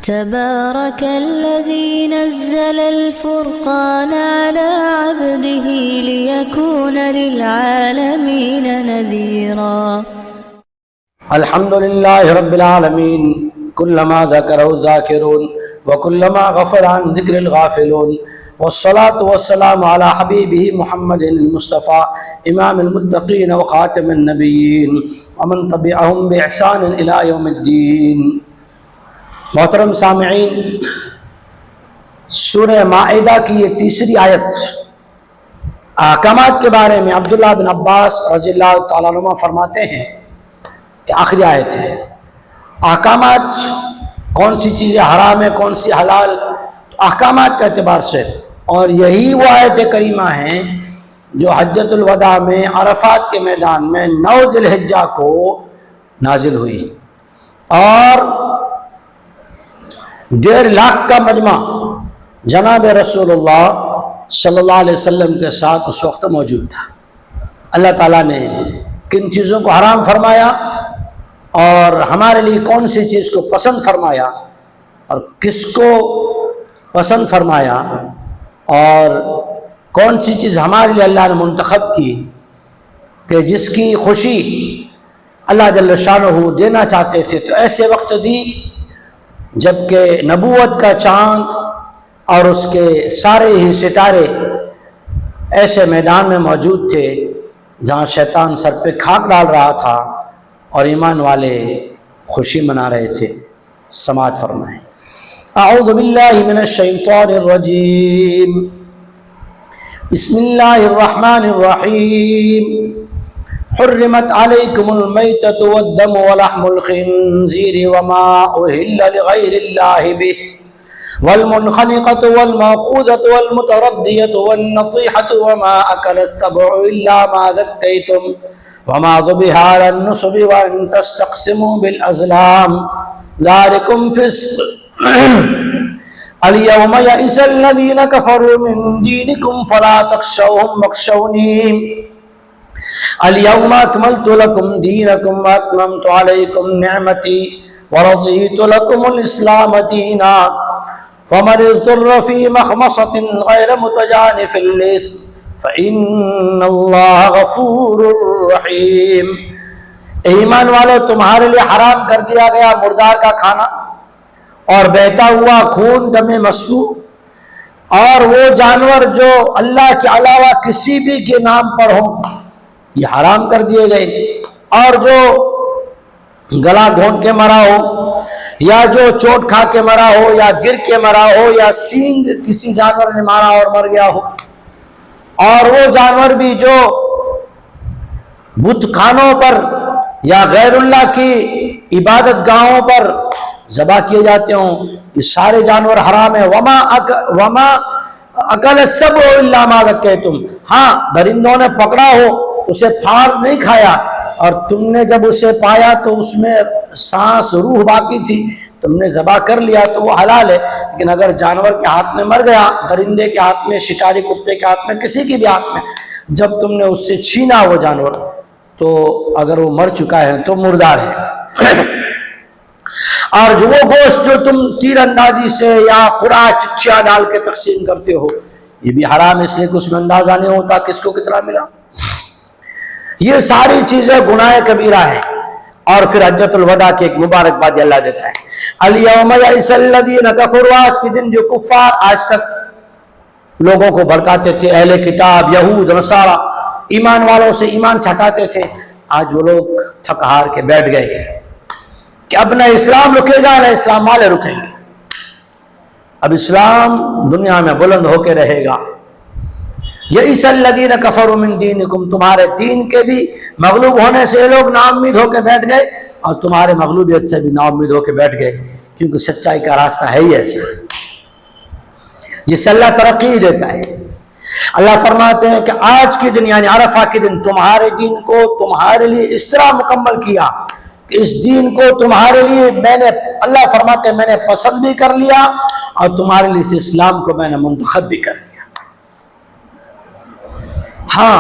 تبارك الذي نزل الفرقان على عبده ليكون للعالمين نذيرا. الحمد لله رب العالمين، كلما ذكره الذاكرون وكلما غفل عن ذكر الغافلون، والصلاة والسلام على حبيبه محمد المصطفى امام المتقین وخاتم النبیین ومن تبعهم بإحسان إلى يوم الدین۔ محترم سامعین، سورہ مائدہ کی یہ تیسری آیت احکامات کے بارے میں عبداللہ بن عباس رضی اللہ تعالیٰ عنہ فرماتے ہیں کہ آخری آیت ہے۔ احکامات، کون سی چیزیں حرام ہیں کون سی حلال، احکامات کے اعتبار سے، اور یہی وہ آیت کریمہ ہیں جو حجۃ الوداع میں عرفات کے میدان میں 9 ذی الحجہ کو نازل ہوئی، اور 1.5 لاکھ کا مجمع جناب رسول اللہ صلی اللہ علیہ وسلم کے ساتھ اس وقت موجود تھا۔ اللہ تعالیٰ نے کن چیزوں کو حرام فرمایا اور ہمارے لیے کون سی چیز کو پسند فرمایا اور کس کو پسند فرمایا، اور کون سی چیز ہمارے لیے اللہ نے منتخب کی کہ جس کی خوشی اللہ جل شانہ دینا چاہتے تھے، تو ایسے وقت دی جبکہ نبوت کا چاند اور اس کے سارے ہی ستارے ایسے میدان میں موجود تھے جہاں شیطان سر پہ کھاک ڈال رہا تھا اور ایمان والے خوشی منا رہے تھے۔ سماعت فرمائیں۔ اعوذ باللہ من الشیطان الرجیم، بسم اللہ الرحمن الرحیم۔ حرمت علیکم المیتۃ والدم ولحم الخنزیر وما اہل لغیر اللہ بہ والمنخنقۃ والموقوذۃ والمتردیۃ والنطیحۃ وما اکل السبع الا ما ذکیتم وما ذبح علی النصب وان تستقسموا بالازلام ذلکم فسق۔ اليوم یئس الذین کفروا من دینکم فلا تخشوهم واخشونی اليوم اکملت لکم دینکم واتممت علیکم نعمتی ورضیت لکم الاسلام دینا فمن اضطر فی مخمصۃ غیر متجانف للإثم فإن اللہ غفور رحیم۔ ایمان والو، تمہارے لیے حرام کر دیا گیا مردار کا کھانا اور بہتا ہوا خون دم مسفوح، اور وہ جانور جو اللہ کے علاوہ کسی بھی کے نام پر ہوں یہ حرام کر دیے گئے، اور جو گلا گھونٹ کے مرا ہو یا جو چوٹ کھا کے مرا ہو یا گر کے مرا ہو یا سینگ کسی جانور نے مارا اور مر گیا ہو، اور وہ جانور بھی جو بت خانوں پر یا غیر اللہ کی عبادت گاہوں پر ذبح کیے جاتے ہوں، یہ سارے جانور حرام ہیں۔ وما اکل السبع الا ما ذکیتم، ہاں درندوں نے پکڑا ہو اسے پھاڑ نہیں کھایا، اور تم نے جب اسے پایا تو اس میں سانس روح باقی تھی، تم نے ذبح کر لیا تو وہ حلال ہے۔ لیکن اگر جانور کے ہاتھ میں مر گیا، درندے کے ہاتھ میں، شکاری کتے کے ہاتھ میں، کسی کے بھی ہاتھ میں، جب تم نے اس سے چھینا وہ جانور، تو اگر وہ مر چکا ہے تو مردار ہے۔ اور جو وہ گوشت جو تم تیر اندازی سے یا قرآن چچیا ڈال کے تقسیم کرتے ہو یہ بھی حرام، اس لیے کہ اس میں اندازہ نہیں ہوتا کس کو کتنا ملا۔ یہ ساری چیزیں گناہ کبیرہ ہیں۔ اور پھر حجۃ الوداع کی ایک مبارک بات اللہ دیتا ہے، الیوم یئس الذین کفروا، آج کے دن جو کفار آج تک لوگوں کو بھڑکاتے تھے، اہل کتاب یہود نصارہ ایمان والوں سے ایمان سے ہٹاتے تھے، آج وہ لوگ تھک ہار کے بیٹھ گئے کہ اب نہ اسلام رکے گا نہ اسلام والے رکیں گے، اب اسلام دنیا میں بلند ہو کے رہے گا۔ یئس الذین کفروا من دینکم، تمہارے دین کے بھی مغلوب ہونے سے یہ لوگ نا امید ہو کے بیٹھ گئے، اور تمہارے مغلوبیت سے بھی نا امید ہو کے بیٹھ گئے، کیونکہ سچائی کا راستہ ہے ہی ایسا جس سے اللہ ترقی دیتا ہے۔ اللہ فرماتے ہیں کہ آج کے دن یعنی عرفہ کے دن تمہارے دین کو تمہارے لیے اس طرح مکمل کیا کہ اس دین کو تمہارے لیے میں نے، اللہ فرماتے ہیں میں نے پسند بھی کر لیا، اور تمہارے لیے اس اسلام کو میں نے منتخب بھی کر لیا۔ ہاں،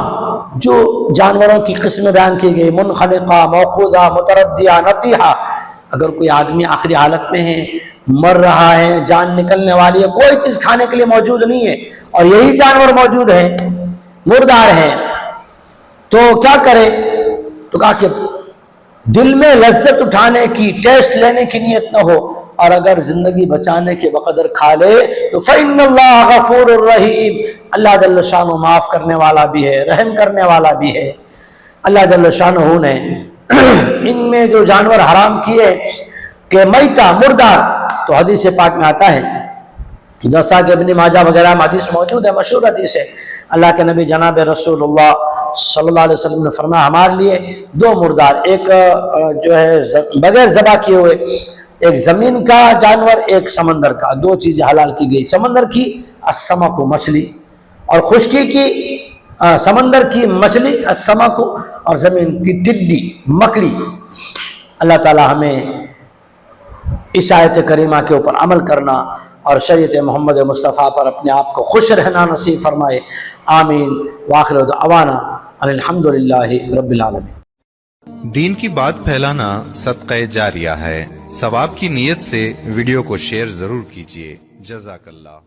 جو جانوروں کی قسمیں بیان کی گئی، منخنقہ، موقوذہ، متردیہ، نطیحہ، اگر کوئی آدمی آخری حالت میں ہے مر رہا ہے، جان نکلنے والی ہے، کوئی چیز کھانے کے لیے موجود نہیں ہے، اور یہی جانور موجود ہیں، مردار ہیں، تو کیا کرے؟ تو کہا کہ دل میں لذت اٹھانے کی، ٹیسٹ لینے کی نیت نہ ہو، اور اگر زندگی بچانے کے بقدر کھا لے تو فإن اللہ غفور الرحیم، اللہ جل شانہ معاف کرنے والا بھی ہے، رحم کرنے والا بھی ہے۔ اللہ جل شانہ نے ان میں جو جانور حرام کیے کہ میتہ، مردار، تو حدیث پاک میں آتا ہے، جیسا کہ ابن ماجہ وغیرہ میں حدیث موجود ہے، مشہور حدیث ہے، اللہ کے نبی جناب رسول اللہ صلی اللہ علیہ وسلم نے فرمایا ہمارے لیے دو مردار، ایک جو ہے بغیر ذبح کیے ہوئے، ایک زمین کا جانور، ایک سمندر کا، دو چیزیں حلال کی گئی، سمندر کی السمک مچھلی، اور خشکی کی سمندر کی مچھلی السمک، اور زمین کی ٹڈی، مکڑی۔ اللہ تعالی ہمیں اس آیت کریمہ کے اوپر عمل کرنا اور شریعت محمد مصطفیٰ پر اپنے آپ کو خوش رہنا نصیب فرمائے، آمین۔ وآخر دعوانا ان الحمد للہ رب العالمین۔ دین کی بات پھیلانا صدقہ جاریہ ہے، ثواب کی نیت سے ویڈیو کو شیئر ضرور کیجیے۔ جزاک اللہ۔